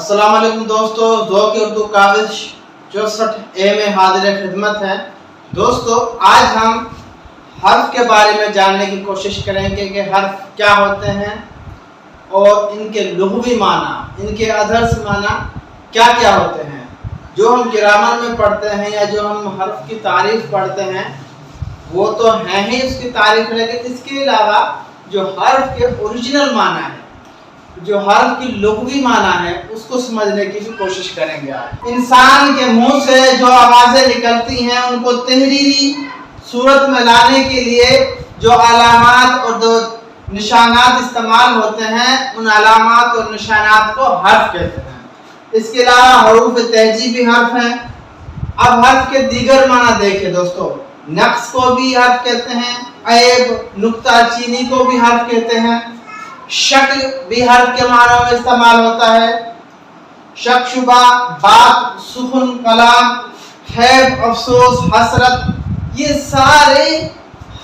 السلام علیکم دوستو، ذوق اردو کاوش 64A میں حاضر خدمت ہے۔ دوستو آج ہم حرف کے بارے میں جاننے کی کوشش کریں گے کہ حرف کیا ہوتے ہیں اور ان کے لغوی معنی، ان کے ادھرس معنی کیا کیا ہوتے ہیں۔ جو ہم گرامر میں پڑھتے ہیں یا جو ہم حرف کی تعریف پڑھتے ہیں وہ تو ہیں ہی اس کی تعریف، لیکن اس کے علاوہ جو حرف کے اوریجنل معنی ہے، جو حرف کی لغوی معنی ہے، اس کو سمجھنے کی بھی کوشش کریں گے آج۔ انسان کے منہ سے جو آوازیں نکلتی ہیں ان کو تحریری صورت میں لانے کے لیے جو علامات اور جو نشانات استعمال ہوتے ہیں، ان علامات اور نشانات کو حرف کہتے ہیں۔ اس کے علاوہ حروف تہجی حرف ہیں۔ اب حرف کے دیگر معنی دیکھیں دوستو، نقص کو بھی حرف کہتے ہیں، عیب، نقطہ چینی کو بھی حرف کہتے ہیں، شک بھی حرف کے معنوں میں استعمال ہوتا ہے، شک شبہ، بات، سخن، کلام، خیب، افسوس، حسرت، یہ سارے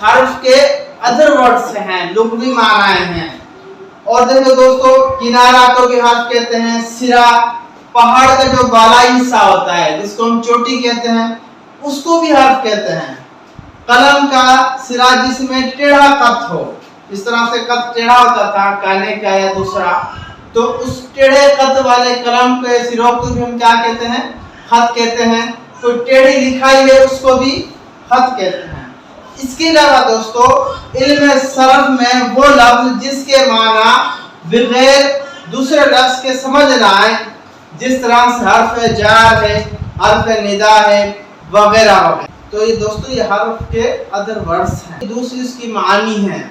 حرف کے ادر ورڈز ہیں، لغوی معنی ہیں۔ اور دیکھو دوستو، کنارہ کو بھی حرف کہتے ہیں، سرا، پہاڑ کا جو بالائی حصہ ہوتا ہے جس کو ہم چوٹی کہتے ہیں اس کو بھی حرف کہتے ہیں۔ قلم کا سرا جس میں ٹیڑھا قط ہو، اس طرح سے قط ٹیڑھا ہوتا تھا کانے کا یا دوسرا، تو اس ٹیڑھے قط والے قلم کے سروں کو بھی ہم کیا کہتے ہیں؟ خط کہتے ہیں۔ کوئی ٹیڑھی لکھائی ہے اس کو بھی خط کہتے ہیں۔ اس کے علاوہ دوستو، علم صرف میں وہ لفظ جس کے معنی بغیر دوسرے لفظ کے سمجھ نہ آئے، جس طرح سے حرف جار ہے، حرف ندا ہے، وغیرہ وغیرہ۔ تو یہ دوستو یہ حرف کے ادر ورڈز ہیں۔ دوسری اس کی معانی ہیں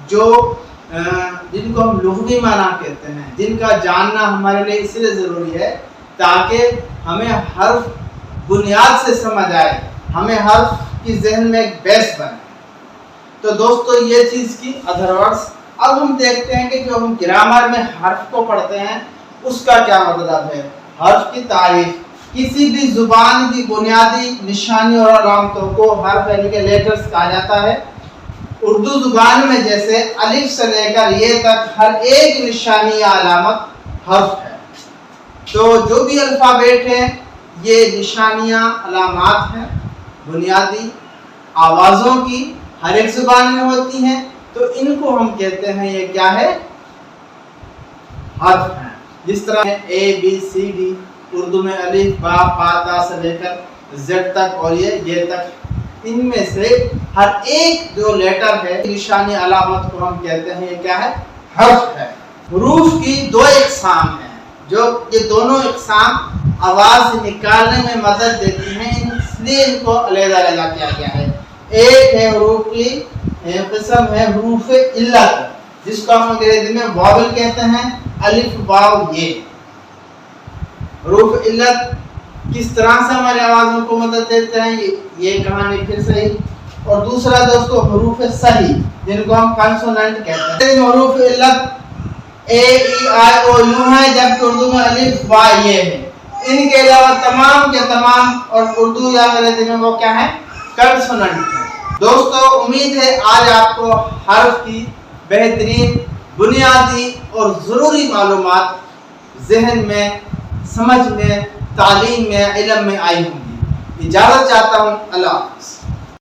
جو جن کو ہم لغوی معنی کہتے ہیں، جن کا جاننا ہمارے لیے اس لیے ضروری ہے تاکہ ہمیں حرف بنیاد سے سمجھ آئے، ہمیں حرف کی ذہن میں ایک بیس بنے۔ تو دوستو یہ چیز کی ادر ورڈز۔ اب ہم دیکھتے ہیں کہ جو ہم گرامر میں حرف کو پڑھتے ہیں اس کا کیا مطلب ہے۔ حرف کی تعریف، کسی بھی زبان کی بنیادی نشانی اور علامتوں کو حرف یعنی کہ لیٹرز کہا جاتا ہے۔ اردو زبان میں جیسے الف سے لے کر یہ تک ہر ایک نشانی یا علامت حرف ہے۔ تو جو بھی الفابیٹ ہیں یہ نشانیاں، علامات ہیں بنیادی آوازوں کی، ہر ایک زبان میں ہوتی ہیں، تو ان کو ہم کہتے ہیں یہ کیا ہے؟ حرف ہیں۔ جس طرح اے بی سی ڈی، اردو میں الف با پا تا سے لے کر زد تک اور یہ تک، ان میں سے ہر ایک جو لیٹر ہے، نشانی علامت کو ہم کہتے ہیں یہ کیا ہے؟ حرف ہے۔ حروف کی دو اقسام ہیں، جو یہ دونوں اقسام آواز نکالنے میں مدد دیتی ہیں، اس لیے ان کو علیحدہ علیحدہ کیا گیا ہے۔ ایک ہے حروف کی قسم ہے حروف علت، جس کو ہم انگریزی میں واول کہتے ہیں، الف واو یہ۔ حروف علت کس طرح سے ہماری آوازوں کو مدد دیتے ہیں یہ کہانی پھر صحیح۔ اور دوسرا دوستو حروف صحیح، جن کو ہم کانسوننٹ کہتے ہیں۔ حروف علت اے ای آئی او یو ہیں، جبکہ اردو میں الف با یہ ہے۔ ان کے علاوہ تمام کے تمام اور اردو یا انگریزی میں وہ کیا ہے؟ کانسوننٹ ہیں۔ دوستو امید ہے آج آپ کو حرف کی بہترین بنیادی اور ضروری معلومات ذہن میں، سمجھ میں، تعلیم میں، علم میں آئی ہوں گی۔ اجازت چاہتا ہوں، اللہ حافظ۔